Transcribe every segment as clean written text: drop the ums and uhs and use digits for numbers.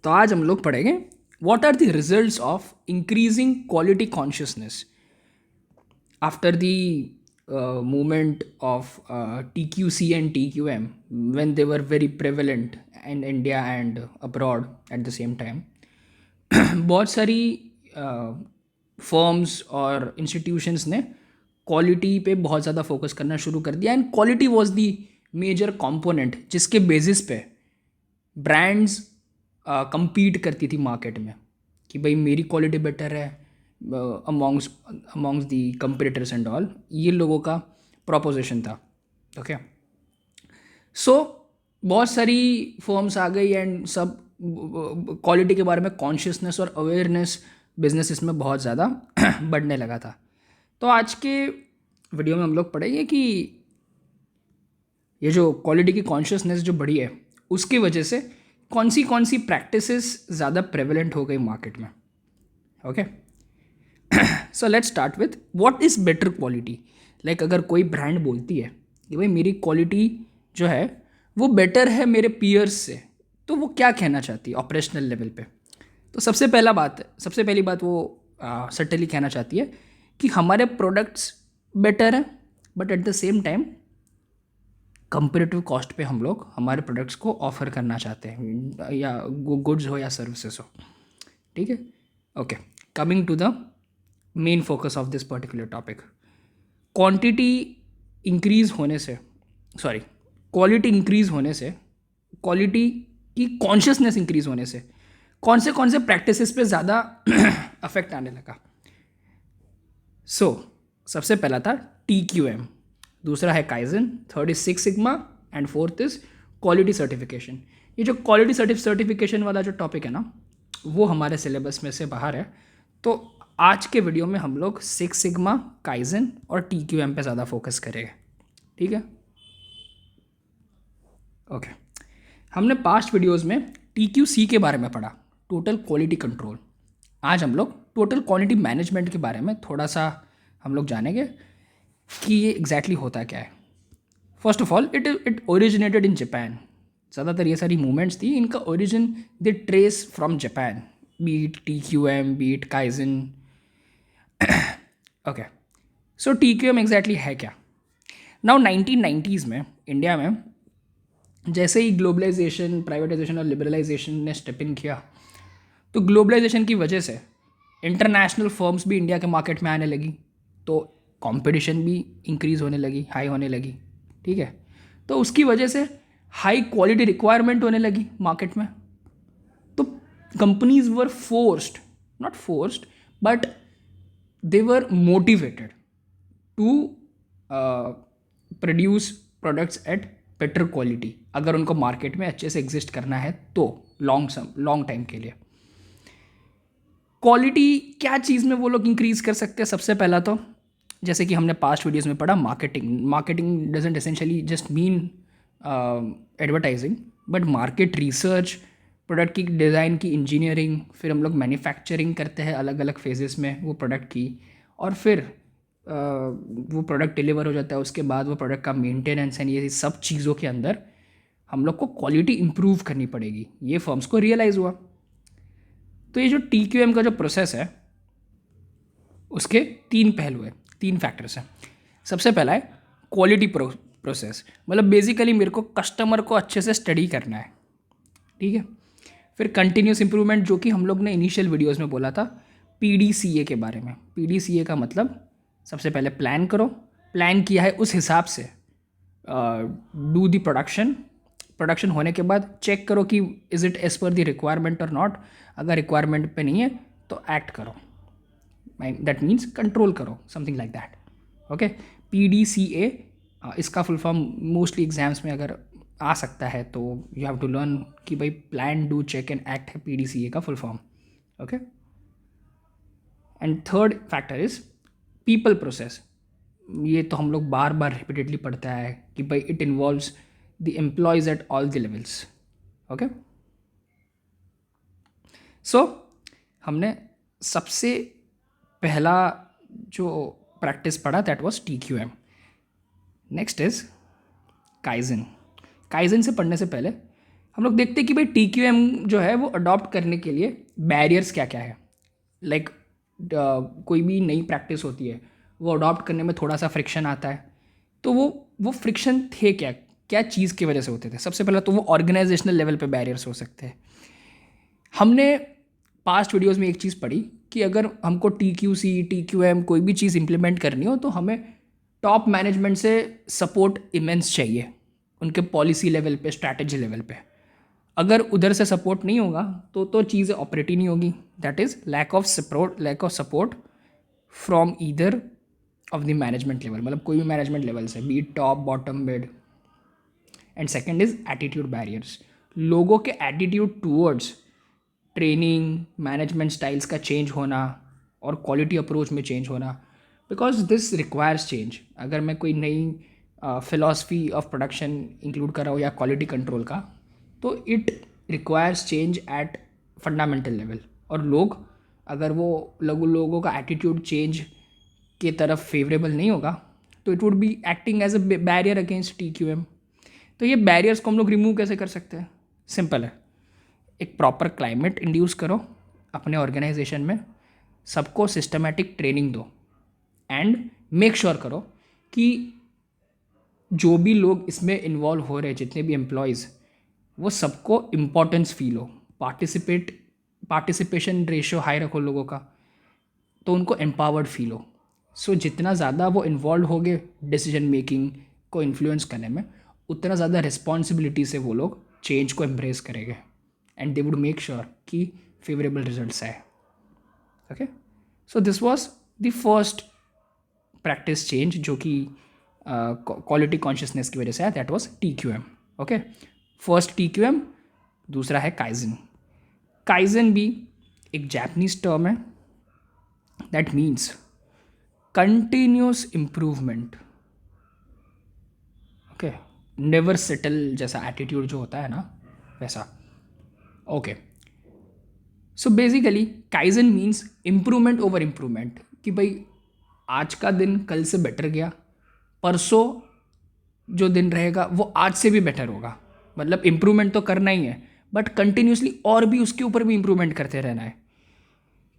तो आज हम लोग पढ़ेंगे what are the results of increasing quality consciousness after the movement of TQC and TQM when they were very prevalent in India and abroad at the same time. बहुत सारी firms और institutions ने quality पे बहुत ज़्यादा focus करना शुरू कर दिया and quality was the major component जिसके बेसिस पे ब्रांड्स compete करती थी मार्केट में कि भाई मेरी क्वालिटी बेटर है amongst the competitors and all, ये लोगों का प्रोपोजिशन था. ओके, सो बहुत सारी फर्म्स आ गई एंड सब क्वालिटी के बारे में कॉन्शियसनेस और अवेयरनेस बिजनेस में बहुत ज़्यादा बढ़ने लगा था. तो आज के वीडियो में हम लोग पढ़ेंगे कि ये जो क्वालिटी की कॉन्शियसनेस जो बढ़ी है उसकी वजह से कौन सी प्रैक्टिसेस ज़्यादा प्रेवलेंट हो गई मार्केट में. Okay, so let's start with what is better quality. Like अगर कोई ब्रांड बोलती है कि भाई मेरी क्वालिटी जो है वो बेटर है मेरे पीयर्स से, तो वो क्या कहना चाहती है ऑपरेशनल लेवल पे. तो सबसे पहली बात वो सटली कहना चाहती है कि हमारे प्रोडक्ट्स बेटर हैं but at the same time comparative cost पे हम लोग हमारे प्रोडक्ट्स को ऑफर करना चाहते हैं, या गुड्स हो या सर्विसेज हो. ठीक है, okay, coming to the main focus of this particular topic. Quantity increase होने से क्वालिटी इंक्रीज होने से, क्वालिटी की कॉन्शियसनेस इंक्रीज होने से कौन से प्रैक्टिसेस पे ज़्यादा अफेक्ट आने लगा. सो सबसे पहला था TQM, दूसरा है kaizen, third is six sigma and fourth is quality certification. ये जो क्वालिटी सर्टिफिकेशन वाला जो टॉपिक है ना वो हमारे सिलेबस में से बाहर है. तो आज के वीडियो में हम लोग सिक्स सिग्मा, काइजन और TQM पे ज़्यादा फोकस करेंगे. ठीक है, ओके. हमने पास्ट वीडियोस में TQC के बारे में पढ़ा, टोटल क्वालिटी कंट्रोल. आज हम लोग टोटल क्वालिटी मैनेजमेंट के बारे में थोड़ा सा हम लोग जानेंगे कि ये एग्जैक्टली होता क्या है. First of all it originated in Japan. ज़्यादातर ये सारी मूवमेंट्स थी, इनका origin they trace from Japan, be it TQM, be it kaizen. Okay, so TQM exactly है क्या. नाउ 1990s में इंडिया में जैसे ही ग्लोबलाइजेशन, प्राइवेटाइजेशन और लिबरलाइजेशन ने स्टेप इन किया, तो ग्लोबलाइजेशन की वजह से इंटरनेशनल फर्म्स भी इंडिया के मार्केट में आने लगी, तो कंपटीशन भी इंक्रीज़ होने लगी, हाई होने लगी. ठीक है, तो उसकी वजह से हाई क्वालिटी रिक्वायरमेंट होने लगी मार्केट में. तो companies were not forced but they were motivated to produce products at better quality, अगर उनको मार्केट में अच्छे से एग्जिस्ट करना है तो लॉन्ग टाइम के लिए. क्वालिटी क्या चीज़ में वो लोग इंक्रीज कर सकते हैं. सबसे पहला तो जैसे कि हमने पास्ट वीडियोस में पढ़ा, marketing doesn't essentially just mean advertising but market research, product की डिज़ाइन की इंजीनियरिंग, फिर हम लोग मैन्युफैक्चरिंग करते हैं अलग अलग फेजेस में वो प्रोडक्ट की, और फिर वो प्रोडक्ट डिलीवर हो जाता है. उसके बाद वो प्रोडक्ट का मेंटेनेंस एंड ये सब चीज़ों के अंदर हम लोग को क्वालिटी इंप्रूव करनी पड़ेगी. ये फर्म्स को रियलाइज़ हुआ. तो ये जो TQM का जो प्रोसेस है उसके तीन पहलू हैं, तीन फैक्टर्स हैं. सबसे पहला है क्वालिटी प्रोसेस, मतलब बेसिकली मेरे को कस्टमर को अच्छे से स्टडी करना है. ठीक है, फिर कंटिन्यूस इंप्रूवमेंट, जो कि हम लोग ने इनिशियल वीडियोस में बोला था PDCA के बारे में. PDCA का मतलब सबसे पहले प्लान करो, प्लान किया है उस हिसाब से डू दी प्रोडक्शन होने के बाद चेक करो कि is it as per the requirement और नॉट. अगर रिक्वायरमेंट पे नहीं है तो एक्ट करो, दैट मीन्स कंट्रोल करो, something like that. Okay, PDCA इसका फुल फॉर्म मोस्टली एग्जाम्स में अगर आ सकता है तो यू हैव टू लर्न कि भाई plan, do, check and act है PDCA का full form. Okay, and third factor is people process. ये तो हम लोग बार बार रिपीटेडली पढ़ता है कि भाई it involves the employees at all the levels. Okay, so हमने सबसे पहला जो प्रैक्टिस पढ़ा that was TQM. Next is kaizen. Kaizen से पढ़ने से पहले हम लोग देखते हैं कि भाई TQM जो है वो अडॉप्ट करने के लिए बैरियर्स क्या क्या है। लाइक कोई भी नई प्रैक्टिस होती है वो अडॉप्ट करने में थोड़ा सा फ्रिक्शन आता है। तो वो फ्रिक्शन थे क्या, क्या चीज़ की वजह से होते थे? सबसे पहले तो वो ऑर्गेनाइजेशनल लेवल पे बैरियर्स हो सकते हैं। हमने पास्ट वीडियोस में एक चीज़ पढ़ी कि अगर हमको TQM कोई भी चीज़ इंप्लीमेंट करनी हो तो हमें टॉप मैनेजमेंट से सपोर्ट इमेंस चाहिए, उनके पॉलिसी लेवल पे, स्ट्रैटेजी लेवल पे। अगर उधर से सपोर्ट नहीं होगा तो चीज़ें ऑपरेट ही नहीं होगी। That is lack of support from either of the management level, मतलब कोई भी मैनेजमेंट लेवल से, be top, bottom, mid. And second is attitude barriers, लोगों के attitude towards training, management styles का चेंज होना और क्वालिटी अप्रोच में चेंज होना, बिकॉज दिस रिक्वायर्स चेंज। अगर मैं कोई नई फिलॉसफी ऑफ प्रोडक्शन इंक्लूड कर रहा हूँ या क्वालिटी कंट्रोल का, तो it requires change at fundamental level. और लोग, अगर वो लोगों का एटीट्यूड चेंज के तरफ फेवरेबल नहीं होगा तो it would be acting as a barrier against TQM। तो ये बैरियर्स को हम लोग रिमूव कैसे कर सकते हैं? सिंपल है, एक प्रॉपर क्लाइमेट इंड्यूस करो अपने ऑर्गेनाइजेशन में, सबको सिस्टमेटिक ट्रेनिंग दो एंड मेक श्योर करो कि जो भी लोग इसमें इन्वॉल्व हो रहे हैं, जितने भी एम्प्लॉयज़, वो सबको इम्पोर्टेंस फील हो। पार्टिसिपेशन रेशियो हाई रखो लोगों का, तो उनको एम्पावर्ड फील हो। सो जितना ज़्यादा वो इन्वॉल्व होंगे डिसीजन मेकिंग को इन्फ्लुएंस करने में, उतना ज़्यादा रिस्पॉन्सिबिलिटी से वो लोग चेंज को एम्ब्रेस करेंगे and they would make sure कि फेवरेबल रिजल्ट्स आए। Okay, so this was the first practice change जो कि क्वालिटी कॉन्शियसनेस की वजह से है, that was TQM। Okay, first TQM, दूसरा है काइजन। काइजन भी एक जापानीज टर्म है that means continuous improvement. Okay, never settle जैसा एटीट्यूड जो होता है ना, वैसा। Okay, so basically kaizen means improvement over improvement, कि भाई आज का दिन कल से बेटर गया, परसों जो दिन रहेगा वो आज से भी बेटर होगा। मतलब इम्प्रूवमेंट तो करना ही है, बट कंटिन्यूसली और भी उसके ऊपर भी इम्प्रूवमेंट करते रहना है।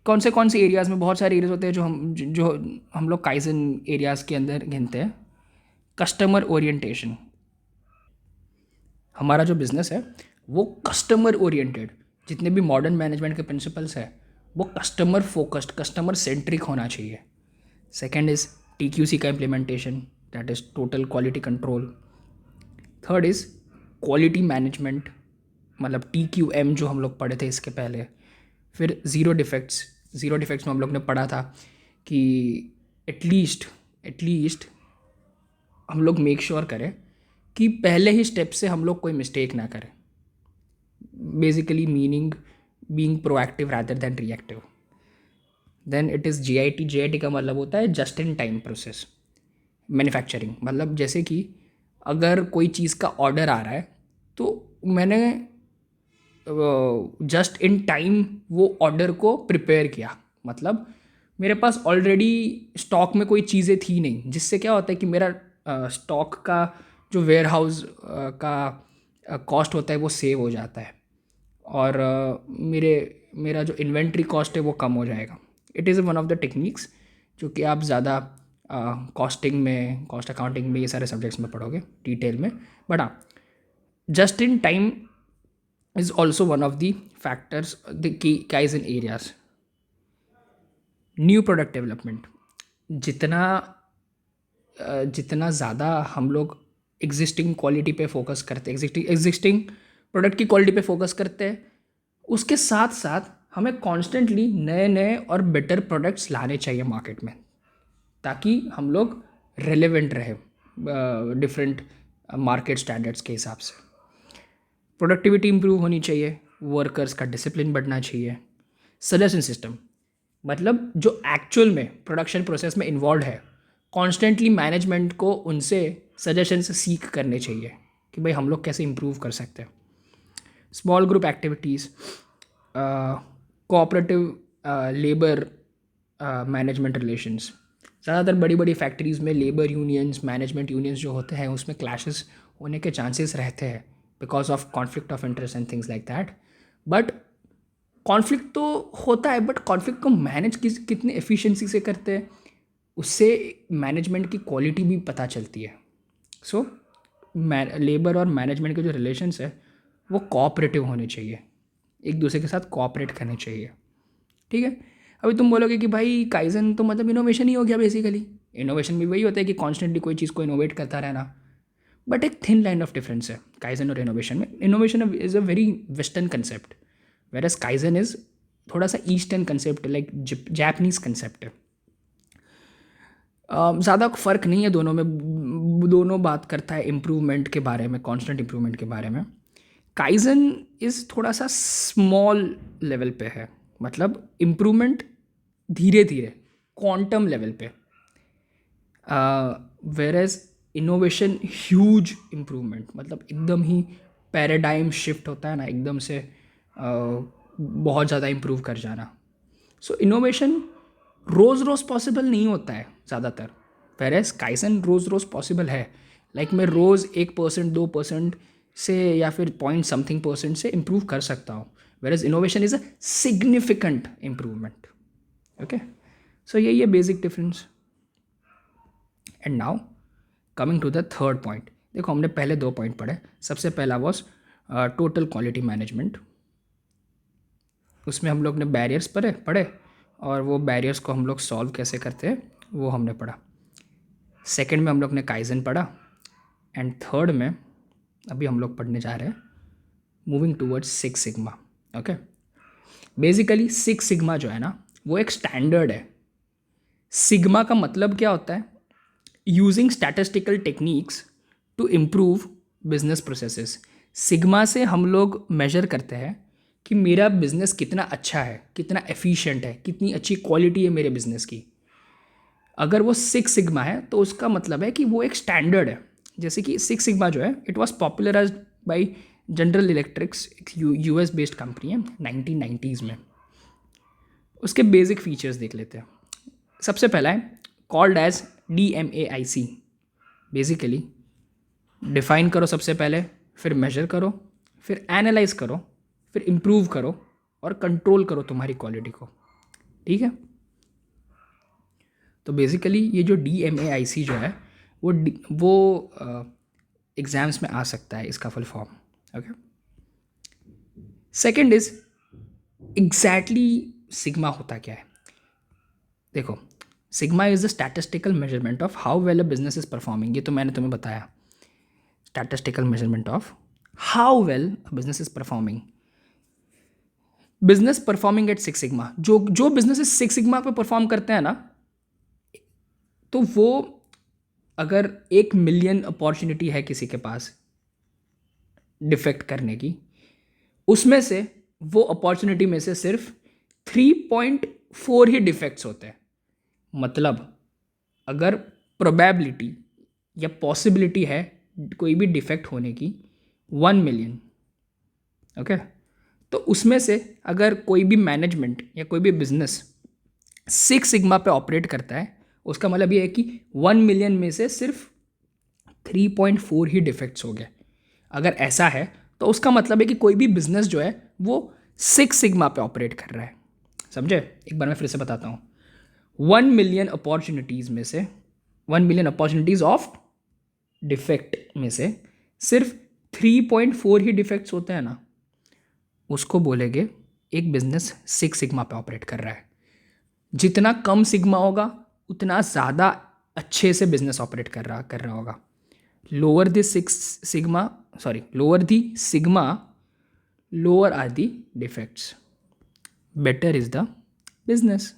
कौन से एरियाज़ में? बहुत सारे एरियाज़ होते हैं जो हम लोग काइजन एरियाज़ के अंदर गिनते हैं। कस्टमर ओरिएंटेशन, हमारा जो बिज़नेस है वो कस्टमर ओरिएंटेड, जितने भी मॉडर्न मैनेजमेंट के प्रिंसिपल्स हैं वो कस्टमर फोकस्ड, कस्टमर सेंट्रिक होना चाहिए। सेकेंड इज़ TQC का implementation, that is total quality control. Third is quality management, मतलब TQM जो हम लोग पढ़े थे इसके पहले। फिर ज़ीरो डिफेक्ट्स में हम लोग ने पढ़ा था कि एटलीस्ट हम लोग मेक श्योर करें कि पहले ही स्टेप से हम लोग कोई मिस्टेक ना करें। Basically meaning being proactive rather than reactive. Then it is JIT का मतलब होता है just in time process manufacturing. मतलब जैसे कि अगर कोई चीज़ का ऑर्डर आ रहा है तो मैंने जस्ट इन टाइम वो ऑर्डर को प्रिपेयर किया। मतलब मेरे पास ऑलरेडी स्टॉक में कोई चीज़ें थी नहीं, जिससे क्या होता है कि मेरा स्टॉक का जो वेयर हाउस का कॉस्ट होता है वो सेव हो जाता है, और मेरा जो इन्वेंट्री कॉस्ट है वो कम हो जाएगा। It is one of the techniques जो कि आप ज़्यादा कॉस्टिंग में, कॉस्ट अकाउंटिंग में, ये सारे सब्जेक्ट्स में पढ़ोगे डिटेल में। बट हाँ, just in time is also one of the factors, the key guys in areas. New product development, जितना ज़्यादा हम लोग एग्जिस्टिंग क्वालिटी पे फोकस करते हैं, एग्जिस्टिंग प्रोडक्ट की क्वालिटी पे फोकस करते हैं, उसके साथ साथ हमें कॉन्स्टेंटली नए नए और बेटर प्रोडक्ट्स लाने चाहिए मार्केट में, ताकि हम लोग रेलेवेंट रहे डिफरेंट मार्केट स्टैंडर्ड्स के हिसाब से। प्रोडक्टिविटी इंप्रूव होनी चाहिए, वर्कर्स का डिसिप्लिन बढ़ना चाहिए। सजेशन सिस्टम, मतलब जो एक्चुअल में प्रोडक्शन प्रोसेस में इन्वॉल्व है, कॉन्स्टेंटली मैनेजमेंट को उनसे सजेशंस सीख करने चाहिए कि भाई हम लोग कैसे इम्प्रूव कर सकते हैं। Small group activities, cooperative labour management relations. ज़्यादातर बड़ी बड़ी फैक्ट्रीज़ में लेबर यूनियंस, मैनेजमेंट यूनियंस जो होते हैं उसमें क्लैशेस होने के चांसेस रहते हैं, because of conflict of interest and things like that. But conflict तो होता है, बट कॉन्फ्लिक्ट को मैनेज कितने एफिशिएंसी से करते हैं, उससे मैनेजमेंट की क्वालिटी भी पता चलती है. सो लेबर और मैनेजमेंट के जो रिलेशंस है वो कोऑपरेटिव होने चाहिए, एक दूसरे के साथ कोऑपरेट करने चाहिए. ठीक है. अभी तुम बोलोगे कि भाई काइजन तो मतलब इनोवेशन ही हो गया. बेसिकली इनोवेशन भी वही होता है कि कॉन्स्टेंटली कोई चीज़ को इनोवेट करता रहना. बट एक थिन लाइन ऑफ डिफरेंस है काइजन और इनोवेशन में. Innovation is a very western concept, whereas kaizen is थोड़ा सा eastern concept, like Japanese concept है. ज़्यादा फ़र्क नहीं है दोनों में. दोनों बात करता है इम्प्रूवमेंट के बारे में, कॉन्स्टेंट इम्प्रूवमेंट के बारे में. काइजन इज़ थोड़ा सा स्मॉल लेवल पे है, मतलब इम्प्रूवमेंट धीरे धीरे क्वांटम लेवल पे. Whereas innovation huge improvement, मतलब एकदम ही पैराडाइम शिफ्ट होता है ना, एकदम से बहुत ज़्यादा इम्प्रूव कर जाना. सो इनोवेशन रोज़ रोज़ पॉसिबल नहीं होता है ज़्यादातर, वेर एज काइजन रोज़ रोज़ पॉसिबल है. लाइक मैं रोज़ 1%, 2% से या फिर पॉइंट समथिंग परसेंट से इम्प्रूव कर सकता हूँ, whereas innovation is a significant improvement. Okay. So यही है basic difference. And now coming to the third point. देखो हमने पहले 2 पॉइंट पढ़े. सबसे पहला वॉज टोटल क्वालिटी मैनेजमेंट. उसमें हम लोग ने बैरियर्स पढ़े और वो बैरियर्स को हम लोग सॉल्व कैसे करते हैं वो हमने पढ़ा. सेकंड में हम लोग ने काइजन पढ़ा. एंड थर्ड में अभी हम लोग पढ़ने जा रहे हैं moving towards 6 sigma. Okay. Basically 6 sigma जो है ना वो एक स्टैंडर्ड है. सिग्मा का मतलब क्या होता है? Using statistical techniques to improve business processes. Sigma से हम लोग मेजर करते हैं कि मेरा बिजनेस कितना अच्छा है, कितना एफिशिएंट है, कितनी अच्छी क्वालिटी है मेरे बिजनेस की. अगर वो 6 सिग्मा है तो उसका मतलब है कि वो एक स्टैंडर्ड है. जैसे कि 6 सिग्मा जो है it was popularised bye general electrics, एक यूएस बेस्ड कंपनी है 1990s में. उसके बेसिक फीचर्स देख लेते हैं. सबसे पहला है called as DMAIC. Basically define करो सबसे पहले, फिर मेजर करो, फिर एनालाइज करो, फिर इम्प्रूव करो और कंट्रोल करो तुम्हारी क्वालिटी को. ठीक है. तो बेसिकली ये जो DMAIC जो है वो एग्ज़ाम्स में आ सकता है, इसका full form. Okay. Second is exactly sigma होता क्या है. देखो sigma is the statistical measurement of how well a business is performing. ये तो मैंने तुम्हें बताया. Statistical measurement of how well a business is performing. Business performing at 6 sigma. जो बिजनेस 6 सिग्मा पे परफॉर्म करते हैं ना, तो वो अगर 1 मिलियन अपॉर्चुनिटी है किसी के पास डिफेक्ट करने की, उसमें से वो अपॉर्चुनिटी में से सिर्फ 3.4 ही डिफेक्ट्स होते हैं. मतलब अगर प्रोबेबिलिटी या पॉसिबिलिटी है कोई भी डिफेक्ट होने की 1 मिलियन. ओके. तो उसमें से अगर कोई भी मैनेजमेंट या कोई भी बिजनेस 6 सिग्मा पे ऑपरेट करता है, उसका मतलब ये है कि 1 मिलियन में से सिर्फ 3.4 ही डिफेक्ट्स हो गए. अगर ऐसा है तो उसका मतलब है कि कोई भी बिजनेस जो है वो 6 सिग्मा पे ऑपरेट कर रहा है. समझे? एक बार मैं फिर से बताता हूँ. 1 मिलियन अपॉर्चुनिटीज़ में से 1 मिलियन अपॉर्चुनिटीज़ ऑफ डिफेक्ट में से सिर्फ 3.4 ही डिफेक्ट्स होते हैं ना, उसको बोलेंगे एक बिजनेस 6 सिग्मा पे ऑपरेट कर रहा है. जितना कम सिग्मा होगा उतना ज़्यादा अच्छे से बिजनेस ऑपरेट कर रहा होगा. Lower the sigma lower are the defects, better is the business.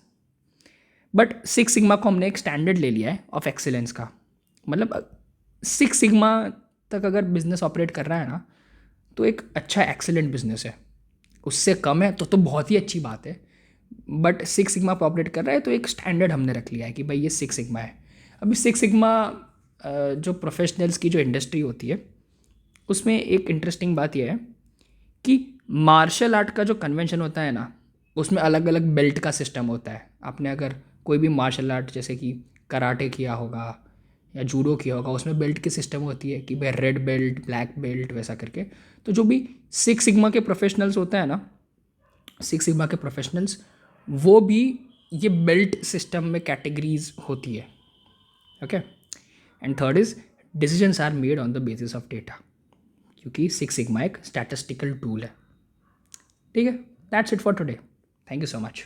But 6 sigma को हमने एक स्टैंडर्ड ले लिया है ऑफ एक्सीलेंस का. मतलब 6 सिग्मा तक अगर बिजनेस ऑपरेट कर रहा है ना तो एक अच्छा एक्सीलेंट बिजनेस है. उससे कम है तो बहुत ही अच्छी बात है. बट 6 सिग्मा पर ऑपरेट कर रहा है तो एक स्टैंडर्ड हमने रख लिया है कि भाई ये 6 सिग्मा है. अभी 6 सिग्मा जो प्रोफेशनल्स की जो इंडस्ट्री होती है उसमें एक इंटरेस्टिंग बात यह है कि मार्शल आर्ट का जो कन्वेंशन होता है ना, उसमें अलग अलग बेल्ट का सिस्टम होता है. आपने अगर कोई भी मार्शल आर्ट जैसे कि कराटे किया होगा या जूडो किया होगा, उसमें बेल्ट की सिस्टम होती है कि भाई रेड बेल्ट, ब्लैक बेल्ट, वैसा करके। तो जो भी सिक्स सिग्मा के प्रोफेशनल्स होते हैं ना, सिक्स सिग्मा के प्रोफेशनल्स, वो भी ये बेल्ट सिस्टम में कैटेगरीज होती है। Okay, and third is decisions are made on the basis of data, क्योंकि सिक्स सिग्मा एक स्टैटिस्टिकल टूल है। ठीक है, that's it for today, thank you so much.